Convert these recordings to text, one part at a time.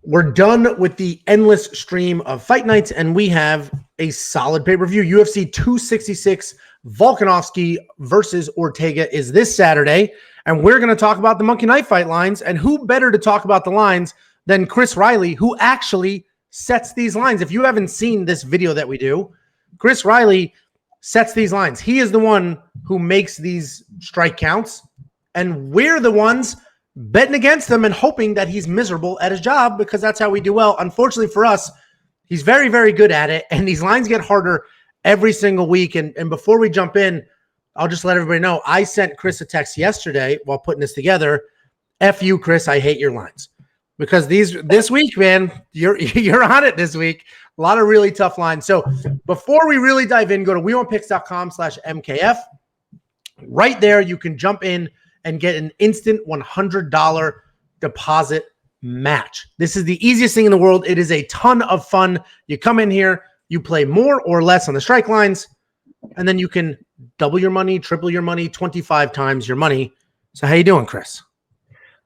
We're done with the endless stream of fight nights, and we have a solid pay-per-view. UFC 266 Volkanovski versus Ortega is this Saturday, and we're going to talk about the Monkey Knife Fight lines, and who better to talk about the lines than Chris Reilly, who actually sets these lines. If you haven't seen this video that we do, Chris Reilly sets these lines. He is the one who makes these strike counts, and we're the ones betting against him and hoping that he's miserable at his job, because that's how we do well. Unfortunately for us, he's very, very good at it, and these lines get harder every single week. And before we jump in, I'll just let everybody know, I sent Chris a text yesterday while putting this together. F you, Chris, I hate your lines. Because this week, man, you're on it this week. A lot of really tough lines. So before we really dive in, go to wewantpicks.com/MKF. Right there, you can jump in and get an instant $100 deposit match. This is the easiest thing in the world. It is a ton of fun. You come in here, you play more or less on the strike lines, and then you can double your money, triple your money, 25 times your money. So how you doing, Chris?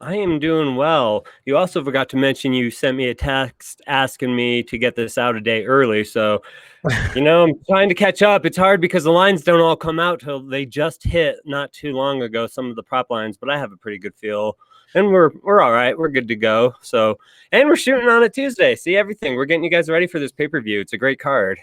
I am doing well. You also forgot to mention you sent me a text asking me to get this out a day early. So, I'm trying to catch up. It's hard because the lines don't all come out till they just hit not too long ago, some of the prop lines, but I have a pretty good feel. And we're all right. We're good to go. So, and we're shooting on a Tuesday. See everything. We're getting you guys ready for this pay-per-view. It's a great card.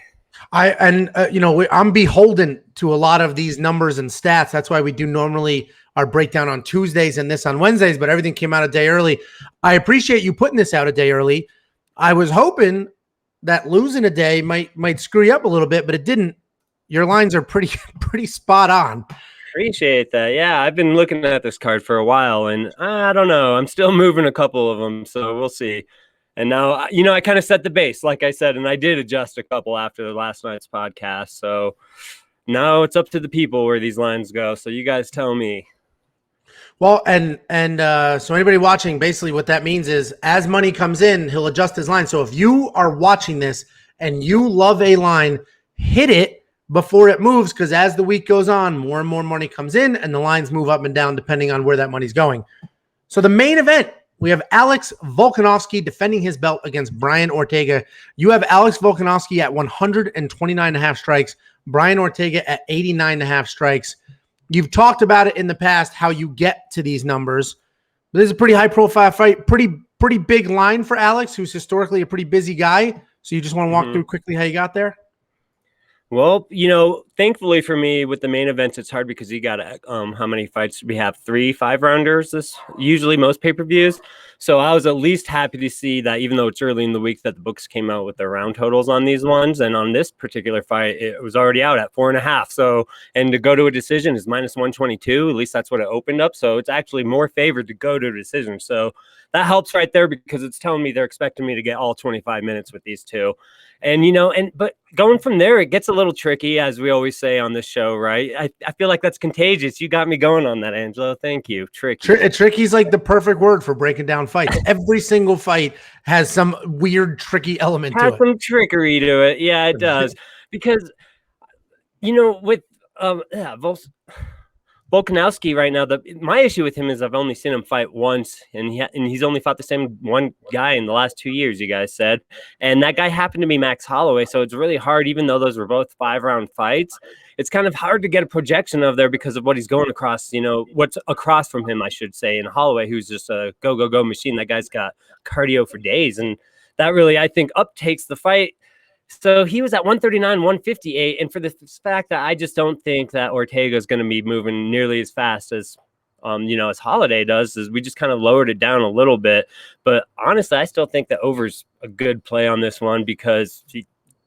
I'm beholden to a lot of these numbers and stats. That's why we do normally our breakdown on Tuesdays and this on Wednesdays, but everything came out a day early. I appreciate you putting this out a day early. I was hoping that losing a day might screw you up a little bit, but it didn't. Your lines are pretty spot on. Appreciate that. Yeah, I've been looking at this card for a while, and I don't know. I'm still moving a couple of them, so we'll see. And now, I kind of set the base, like I said, and I did adjust a couple after the last night's podcast. So now it's up to the people where these lines go. So you guys tell me. Well, and so anybody watching, basically what that means is as money comes in, he'll adjust his line. So if you are watching this and you love a line, hit it before it moves, because as the week goes on, more and more money comes in and the lines move up and down depending on where that money's going. So the main event, we have Alex Volkanovski defending his belt against Brian Ortega. You have Alex Volkanovski at 129.5 strikes, Brian Ortega at 89.5 strikes. You've talked about it in the past, how you get to these numbers. This is a pretty high-profile fight, pretty big line for Alex, who's historically a pretty busy guy. So you just want to walk through quickly how you got there? Well, thankfully for me with the main events, it's hard because you got how many fights we have? 3 5-rounders. This usually most pay-per-views. So I was at least happy to see that, even though it's early in the week, that the books came out with the round totals on these ones. And on this particular fight, it was already out at 4.5. So, and to go to a decision is -122. At least that's what it opened up. So it's actually more favored to go to a decision. So that helps right there, because it's telling me they're expecting me to get all 25 minutes with these two. And, but going from there, it gets a little tricky, as we always say on this show, right? I feel like that's contagious. You got me going on that, Angelo. Thank you. Tricky. Tricky is like the perfect word for breaking down fights. Every single fight has some weird, tricky element to it. Has some trickery to it. Yeah, it does. Because, with Volkanovski right now, my issue with him is I've only seen him fight once, and he's only fought the same one guy in the last 2 years, you guys said. And that guy happened to be Max Holloway, so it's really hard, even though those were both 5-round fights. It's kind of hard to get a projection of there because of what he's going across, what's across from him, I should say. And Holloway, who's just a go machine, that guy's got cardio for days. And that really, I think, uptakes the fight. So he was at 139, 158. And for the fact that I just don't think that Ortega is going to be moving nearly as fast as, as Holiday does, is we just kind of lowered it down a little bit. But honestly, I still think the over's a good play on this one, because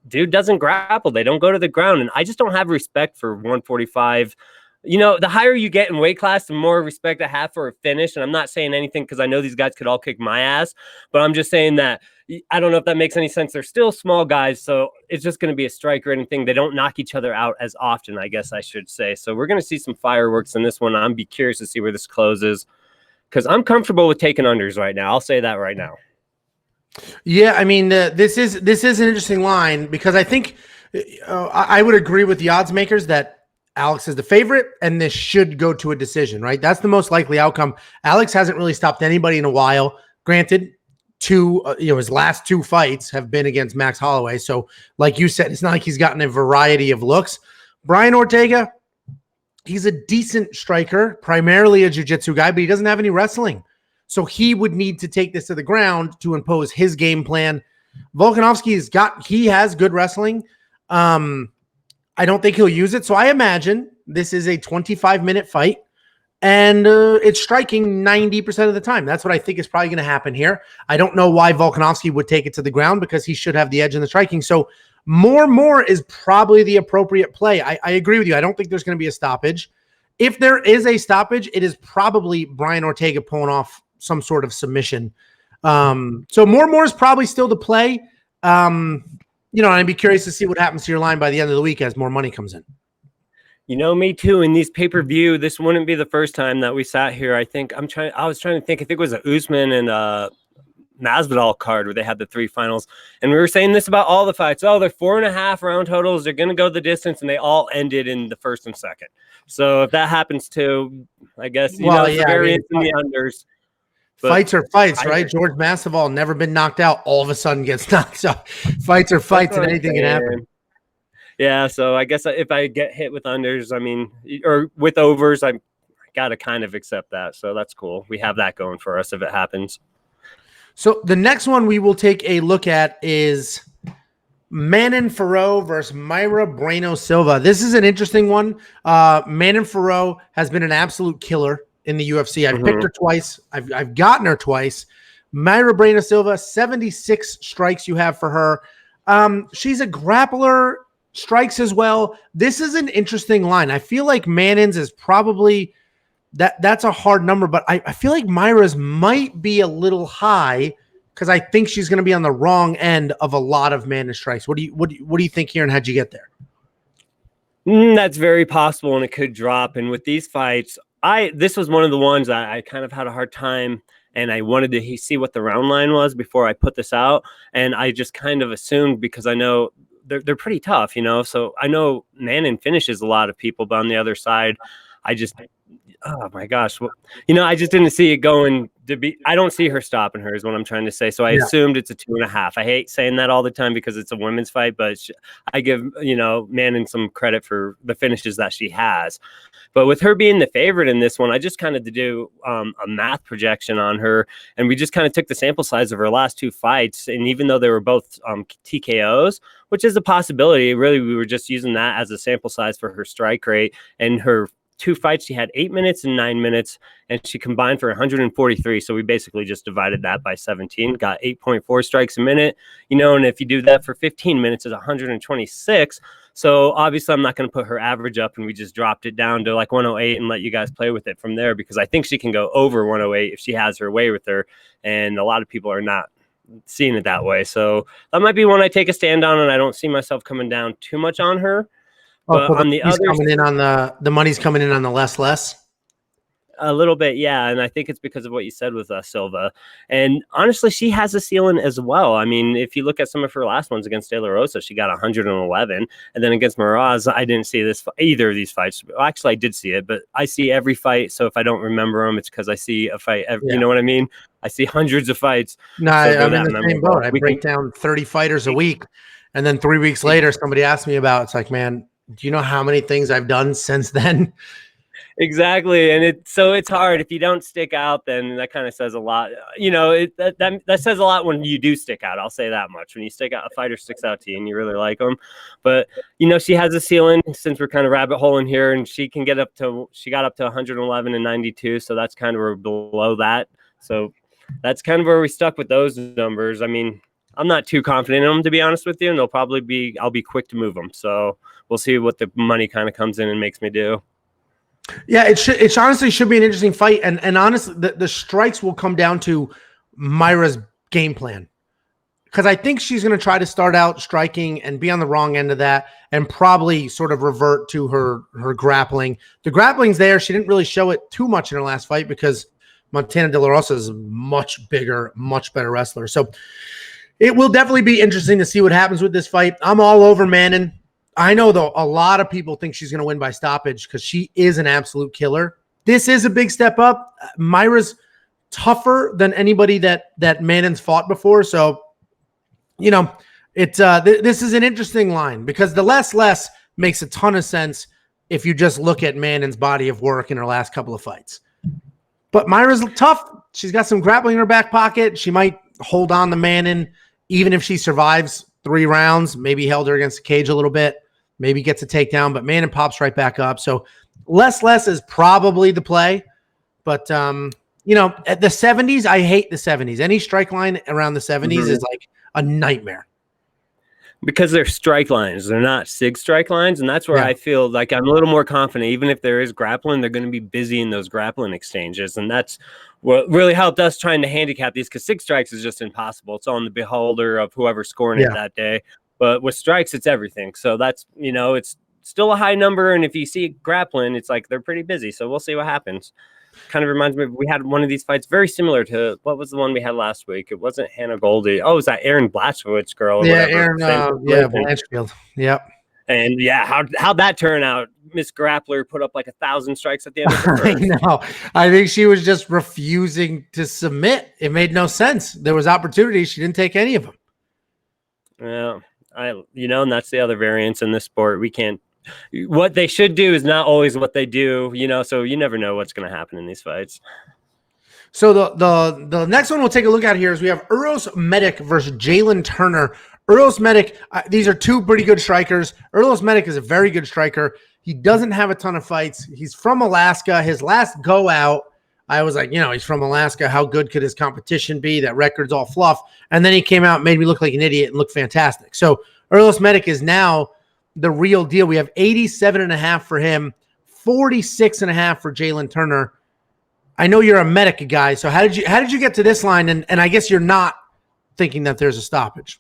dude doesn't grapple. They don't go to the ground. And I just don't have respect for 145. The higher you get in weight class, the more respect I have for a finish. And I'm not saying anything because I know these guys could all kick my ass, but I'm just saying that I don't know if that makes any sense. They're still small guys, so it's just going to be a strike or anything. They don't knock each other out as often, I guess I should say. So we're going to see some fireworks in this one. I'm be curious to see where this closes, because I'm comfortable with taking unders right now. I'll say that right now. Yeah, I mean, this is an interesting line, because I think I would agree with the odds makers that Alex is the favorite, and this should go to a decision, right? That's the most likely outcome. Alex hasn't really stopped anybody in a while. Granted, his last 2 fights have been against Max Holloway. So like you said, it's not like he's gotten a variety of looks. Brian Ortega, he's a decent striker, primarily a jiu-jitsu guy, but he doesn't have any wrestling. So he would need to take this to the ground to impose his game plan. Volkanovski he has good wrestling. I don't think he'll use it. So I imagine this is a 25-minute fight. And it's striking 90% of the time. That's what I think is probably going to happen here. I don't know why Volkanovski would take it to the ground because he should have the edge in the striking. So more is probably the appropriate play. I agree with you. I don't think there's going to be a stoppage. If there is a stoppage, it is probably Brian Ortega pulling off some sort of submission. So more is probably still the play. I'd be curious to see what happens to your line by the end of the week as more money comes in. Me too. In these pay-per-view, this wouldn't be the first time that we sat here. I was trying to think. I think it was a Usman and Masvidal card where they had the 3 finals, and we were saying this about all the fights. Oh, they're 4.5 round totals. They're going to go the distance, and they all ended in the first and second. So if that happens too, I guess variance in the unders. Fights are fights, right? George Masvidal never been knocked out. All of a sudden gets knocked out. Fights are fights, and anything can happen. Yeah, so I guess if I get hit with unders, or with overs, I got to kind of accept that. So that's cool. We have that going for us if it happens. So the next one we will take a look at is Manon Fiorot versus Mayra Bueno Silva. This is an interesting one. Manon Fiorot has been an absolute killer in the UFC. I've picked her twice. I've gotten her twice. Mayra Bueno Silva, 76 strikes you have for her. She's a grappler. Strikes as well. This is an interesting line. I feel like Manon's is probably that's a hard number, but I feel like Mayra's might be a little high because I think she's going to be on the wrong end of a lot of Manon strikes. What do you think here, and how'd you get there? That's very possible, and it could drop. And with these fights, this was one of the ones I kind of had a hard time, and I wanted to see what the round line was before I put this out, and I just kind of assumed because I know they're pretty tough, so I know Manon finishes a lot of people, but on the other side, oh my gosh, I just didn't see it going to be. I don't see her stopping her is what I'm trying to say. So I assumed it's a 2.5. I hate saying that all the time because it's a women's fight, but I give Manon some credit for the finishes that she has. But with her being the favorite in this one, I just kind of did do a math projection on her, and we just kind of took the sample size of her last 2 fights. And even though they were both TKOs, which is a possibility, really we were just using that as a sample size for her strike rate. And her 2 fights, she had 8 minutes and 9 minutes, and she combined for 143. So we basically just divided that by 17, got 8.4 strikes a minute, and if you do that for 15 minutes, it's 126. So obviously I'm not going to put her average up, and we just dropped it down to like 108 and let you guys play with it from there, because I think she can go over 108 if she has her way with her. And a lot of people are not seeing it that way. So that might be one I take a stand on, and I don't see myself coming down too much on her. But on the other, coming in on the money's coming in on the less. A little bit, yeah, and I think it's because of what you said with Silva. And honestly, she has a ceiling as well. I mean, if you look at some of her last ones against De La Rosa, she got 111, and then against Miraz, I didn't see either of these fights. Well, actually, I did see it, but I see every fight. So if I don't remember them, it's because I see a fight. You know what I mean? I see hundreds of fights. No, I'm in the same boat. I break down 30 fighters a week, and then 3 weeks later, somebody asks me about. It's like, man, do you know how many things I've done since then? Exactly. And it's hard. If you don't stick out, then that kind of says a lot. That says a lot when you do stick out. I'll say that much. When you stick out, a fighter sticks out to you and you really like them. But, she has a ceiling since we're kind of rabbit holing here, and she got up to 111 and 92. So that's kind of where below that. So that's kind of where we stuck with those numbers. I mean, I'm not too confident in them, to be honest with you. And I'll be quick to move them. So we'll see what the money kind of comes in and makes me do. Yeah, it honestly should be an interesting fight. And honestly, the strikes will come down to Mayra's game plan. Because I think she's going to try to start out striking and be on the wrong end of that and probably sort of revert to her grappling. The grappling's there. She didn't really show it too much in her last fight because Montana De La Rosa is a much bigger, much better wrestler. So it will definitely be interesting to see what happens with this fight. I'm all over Manon. I know, though, a lot of people think she's going to win by stoppage because she is an absolute killer. This is a big step up. Mayra's tougher than anybody that Mannon's fought before. So, you know, it's this is an interesting line because the less makes a ton of sense if you just look at Mannon's body of work in her last couple of fights. But Myra's tough. She's got some grappling in her back pocket. She might hold on to Mannon even if she survives 3 rounds, maybe held her against the cage a little bit, maybe gets a takedown, but Mannon pops right back up. So less is probably the play. But, you know, at the 70s, I hate the 70s. Any strike line around the 70s is like a nightmare. Because they're strike lines. They're not SIG strike lines. And that's where I feel like I'm a little more confident. Even if there is grappling, they're going to be busy in those grappling exchanges. And that's what really helped us trying to handicap these because SIG strikes is just impossible. It's on the beholder of whoever's scoring it that day. But with strikes, it's everything. So that's, you know, it's still a high number. And if you see grappling, it's like they're pretty busy. So we'll see what happens. Kind of reminds me of, we had one of these fights very similar to what was the one we had last week. It wasn't Hannah Goldie. Oh, it was that Aaron Blatchowicz girl. Or whatever. Blanchfield. Yep. And how'd that turn out? Miss Grappler put up like 1,000 strikes at the end of the first. I know. I think she was just refusing to submit. It made no sense. There was opportunities. She didn't take any of them. Yeah. And that's the other variance in this sport. We can't. What they should do is not always what they do, so you never know what's going to happen in these fights. So the next one we'll take a look at here is we have Uros Medic versus Jalin Turner. Uros Medic, these are 2 pretty good strikers. Uros Medic is a very good striker. He doesn't have a ton of fights. He's from Alaska. His last go out, I was like, he's from Alaska. How good could his competition be? That record's all fluff. And then he came out and made me look like an idiot and look fantastic. So Uros Medic is now the real deal. We have 87.5 for him, 46.5 for Jalin Turner. I know you're a Medic guy, so how did you get to this line? And I guess you're not thinking that there's a stoppage.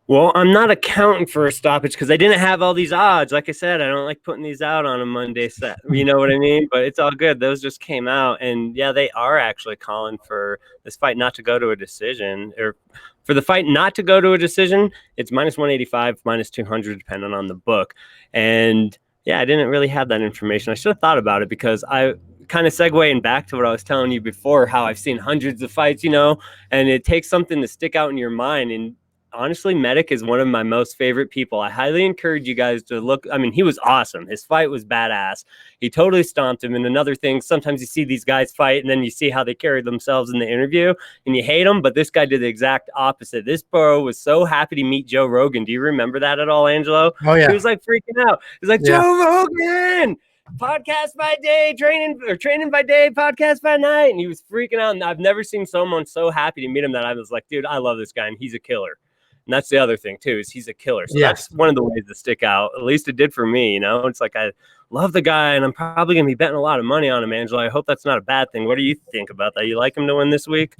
Well, I'm not accounting for a stoppage because I didn't have all these odds. Like I said, I don't like putting these out on a Monday set. You know what I mean? But it's all good. Those just came out. And, they are actually calling for this fight not to go to a decision. Or for the fight not to go to a decision, it's -185, -200, depending on the book. And, I didn't really have that information. I should have thought about it because I kind of segueing back to what I was telling you before, how I've seen hundreds of fights, and it takes something to stick out in your mind. And honestly, Medic is one of my most favorite people. I highly encourage you guys to look. I mean, he was awesome. His fight was badass. He totally stomped him. And another thing, sometimes you see these guys fight and then you see how they carry themselves in the interview and you hate them. But this guy did the exact opposite. This bro was so happy to meet Joe Rogan. Do you remember that at all, Angelo? Oh, yeah. He was like freaking out. He's like, Joe Rogan! Podcast by day, training by day, podcast by night. And he was freaking out. And I've never seen someone so happy to meet him that I was like, dude, I love this guy and he's a killer. And that's the other thing, too, is he's a killer. So that's one of the ways to stick out. At least it did for me, It's like I love the guy, and I'm probably going to be betting a lot of money on him, Angelo. I hope that's not a bad thing. What do you think about that? You like him to win this week?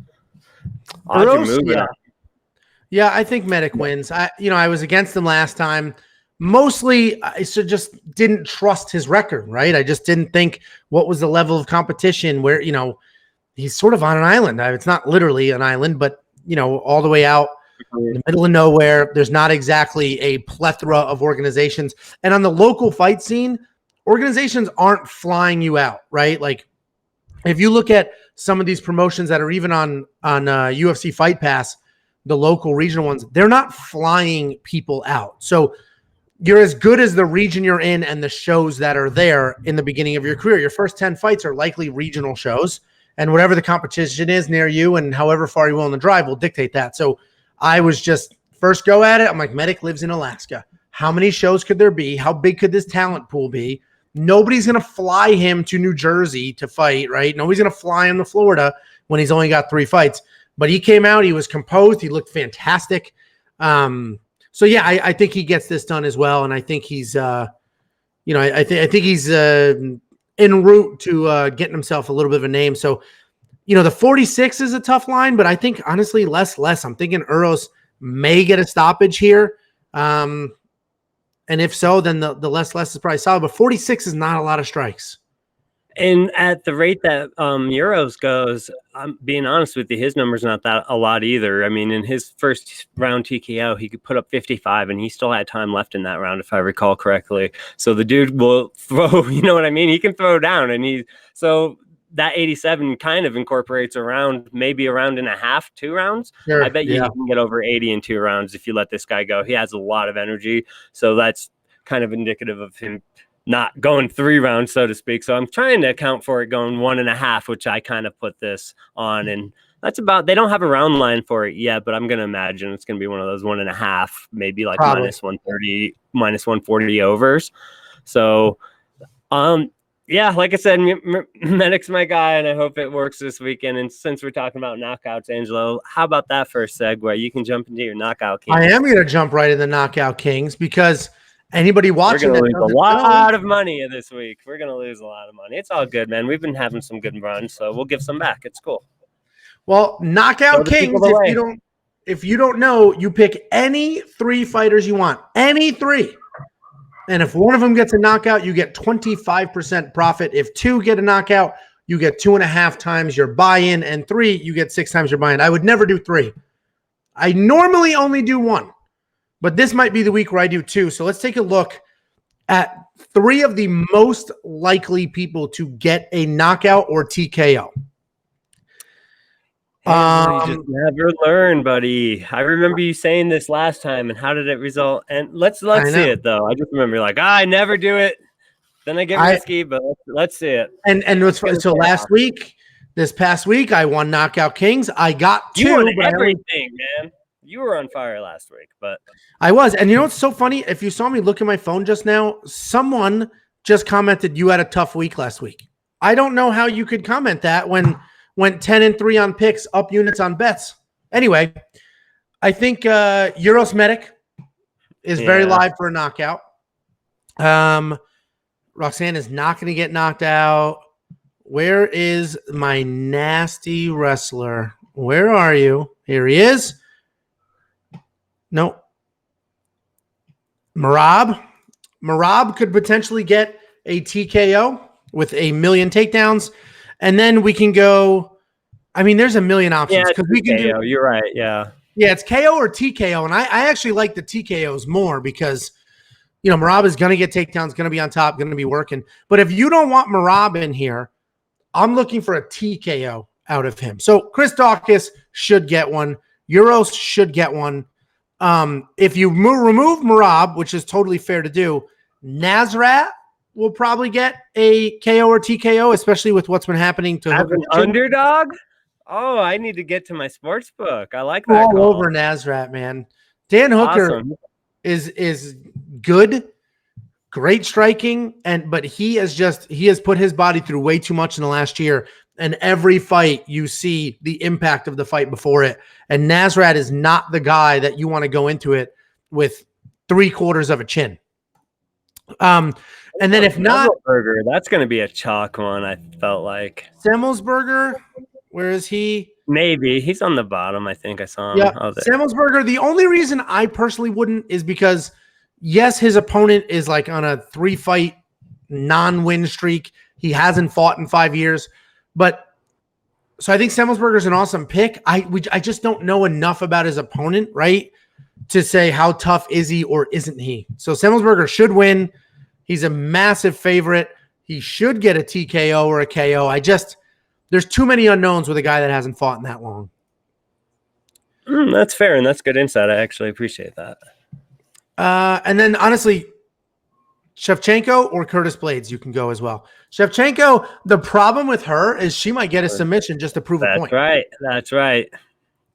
Yeah, I think Medic wins. I was against him last time. Mostly, I just didn't trust his record, right? I just didn't think what was the level of competition where, he's sort of on an island. It's not literally an island, but, all the way out in the middle of nowhere. There's not exactly a plethora of organizations. And on the local fight scene, organizations aren't flying you out, right? Like if you look at some of these promotions that are even on UFC Fight Pass, the local regional ones, they're not flying people out. So you're as good as the region you're in and the shows that are there in the beginning of your career. Your first 10 fights are likely regional shows, and whatever the competition is near you and however far you're willing to drive will dictate that. So I was just first go at it. I'm like, Medic lives in Alaska. How many shows could there be? How big could this talent pool be? Nobody's going to fly him to New Jersey to fight, right? Nobody's going to fly him to Florida when he's only got 3 fights. But he came out. He was composed. He looked fantastic. I think he gets this done as well. And I think he's, I think he's en route to getting himself a little bit of a name. So, the 46 is a tough line, but I think honestly less. I'm thinking Uros may get a stoppage here. And if so, then the less is probably solid, but 46 is not a lot of strikes. And at the rate that Uros goes, I'm being honest with you, his number's not that a lot either. I mean, in his first round TKO, he could put up 55 and he still had time left in that round, if I recall correctly. So the dude will throw, you know what I mean? He can throw down that 87 kind of incorporates maybe a round and a half, 2 rounds. Sure, I bet you he can get over 80 in 2 rounds if you let this guy go. He has a lot of energy, so that's kind of indicative of him not going 3 rounds, so to speak. So I'm trying to account for it going 1.5, which I kind of put this on, and that's about. They don't have a round line for it yet, but I'm gonna imagine it's gonna be one of those 1.5, maybe like Probably. minus 130, minus 140 overs. So, yeah, like I said, Medic's my guy, and I hope it works this weekend. And since we're talking about knockouts, Angelo, how about that for a segue? You can jump into your knockout kings. I am going to jump right in the knockout kings because anybody watching we're going to lose a lot of money this week. We're going to lose a lot of money. It's all good, man. We've been having some good runs, so we'll give some back. It's cool. Well, knockout kings, if you don't know, you pick any 3 fighters you want, any 3. And if one of them gets a knockout, you get 25% profit. If 2 get a knockout, you get 2.5 times your buy-in, and 3, you get 6 times your buy-in. I would never do 3. I normally only do 1, but this might be the week where I do 2. So let's take a look at 3 of the most likely people to get a knockout or TKO. You just never learn, buddy. I remember you saying this last time, and how did it result? And let's see it though. I just remember like, I never do it. Then I get risky, but let's see it. And what's funny, so this past week, I won Knockout Kings. I got 2. You won everything, man. You were on fire last week, but I was. And you know what's so funny? If you saw me look at my phone just now, someone just commented you had a tough week last week. I don't know how you could comment that when went 10-3 on picks, up units on bets. Anyway, I think Uros Medic is very live for a knockout. Roxanne is not going to get knocked out. Where is my nasty wrestler? Where are you? Here he is. No. Merab could potentially get a TKO with 1 million takedowns. And then we can go. I mean, there's a million options because we can do. You're right. Yeah. Yeah, it's KO or TKO, and I actually like the TKOs more because Merab is going to get takedowns, going to be on top, going to be working. But if you don't want Merab in here, I'm looking for a TKO out of him. So Chris Dawkins should get one. Uros should get one. If you remove Merab, which is totally fair to do, Nasrat will probably get a KO or TKO, especially with what's been happening to As an underdog. Oh, I need to get to my sports book. I like that. All over Nasrat, man. Dan Hooker is good, great striking, but he has put his body through way too much in the last year. And every fight you see the impact of the fight before it. And Nasrat is not the guy that you want to go into it with 3/4 of a chin. And then if not, Semelsberger, that's going to be a chalk one. I felt like Semelsberger. Where is he? Maybe he's on the bottom. I think I saw him. Yeah, Semelsberger. The only reason I personally wouldn't is because yes, his opponent is like on a 3-fight non-win streak. He hasn't fought in 5 years, but so I think Semelsberger is an awesome pick. I just don't know enough about his opponent, right, to say how tough is he or isn't he. So Semelsberger should win. He's a massive favorite. He should get a TKO or a KO. There's too many unknowns with a guy that hasn't fought in that long. That's fair, and that's good insight. I actually appreciate that. And then, honestly, Shevchenko or Curtis Blades, you can go as well. Shevchenko, the problem with her is she might get a submission just to prove a point. That's right.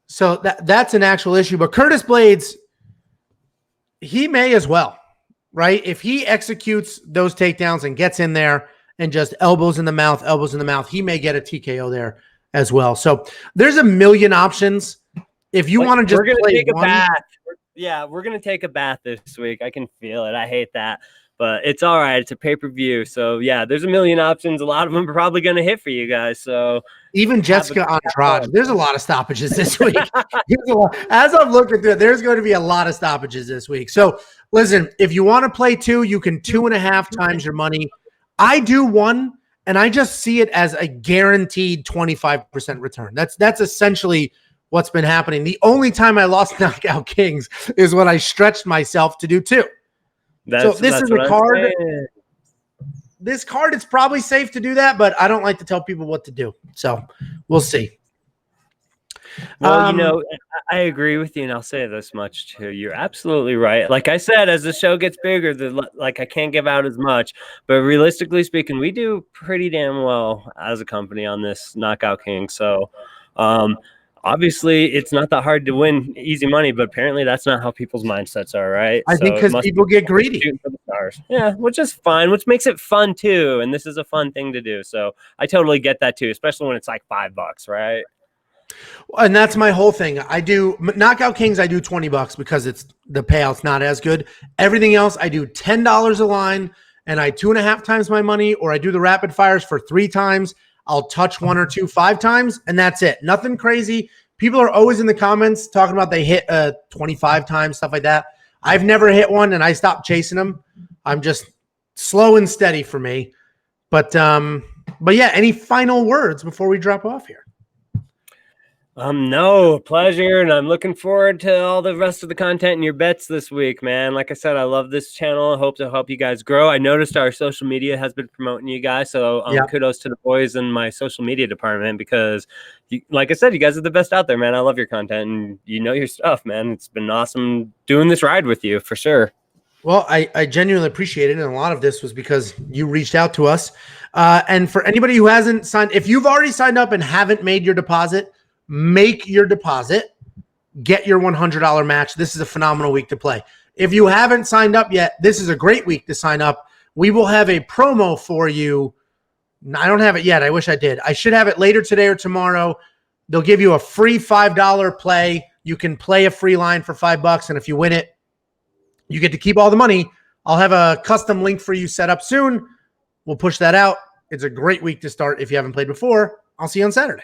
So that's an actual issue. But Curtis Blades, he may as well, right? If he executes those takedowns and gets in there and just elbows in the mouth, he may get a TKO there as well. So there's a million options. If you want to just play one, bath. We're going to take a bath this week. I can feel it. I hate that. But it's all right. It's a pay-per-view. So, yeah, there's a million options. A lot of them are probably going to hit for you guys. So even Jessica Andrade, there's a lot of stoppages this week. As I'm looking through it, there's going to be a lot of stoppages this week. So, listen, if you want to play 2, you can 2.5 times your money. I do 1, and I just see it as a guaranteed 25% return. That's essentially what's been happening. The only time I lost Knockout Kings is when I stretched myself to do 2. So this is a card. this card, it's probably safe to do that, but I don't like to tell people what to do. So we'll see. Well, I agree with you, and I'll say this much too. You're absolutely right. Like I said, as the show gets bigger, I can't give out as much, but realistically speaking, we do pretty damn well as a company on this Knockout King. So, obviously, it's not that hard to win easy money, but apparently that's not how people's mindsets are, right? I think because people get greedy. For the stars. Yeah, which is fine, which makes it fun too, and this is a fun thing to do. So I totally get that too, especially when it's like $5, right? And that's my whole thing. I do Knockout Kings. I do $20 because it's the payout's not as good. Everything else, I do $10 a line, and I 2.5 times my money, or I do the rapid fires for 3 times. I'll touch 1 or 2 5 times, and that's it. Nothing crazy. People are always in the comments talking about they hit 25 times, stuff like that. I've never hit one, and I stopped chasing them. I'm just slow and steady for me. But yeah, any final words before we drop off here? No, pleasure, and I'm looking forward to all the rest of the content and your bets this week, man. Like I said, I love this channel. I hope to help you guys grow. I noticed our social media has been promoting you guys, so kudos to the boys in my social media department because, like I said, you guys are the best out there, man. I love your content, and you know your stuff, man. It's been awesome doing this ride with you, for sure. Well, I genuinely appreciate it, and a lot of this was because you reached out to us. And for anybody who hasn't signed, if you've already signed up and haven't made your deposit, make your deposit, get your $100 match. This is a phenomenal week to play. If you haven't signed up yet, this is a great week to sign up. We will have a promo for you. I don't have it yet. I wish I did. I should have it later today or tomorrow. They'll give you a free $5 play. You can play a free line for $5, and if you win it, you get to keep all the money. I'll have a custom link for you set up soon. We'll push that out. It's a great week to start if you haven't played before. I'll see you on Saturday.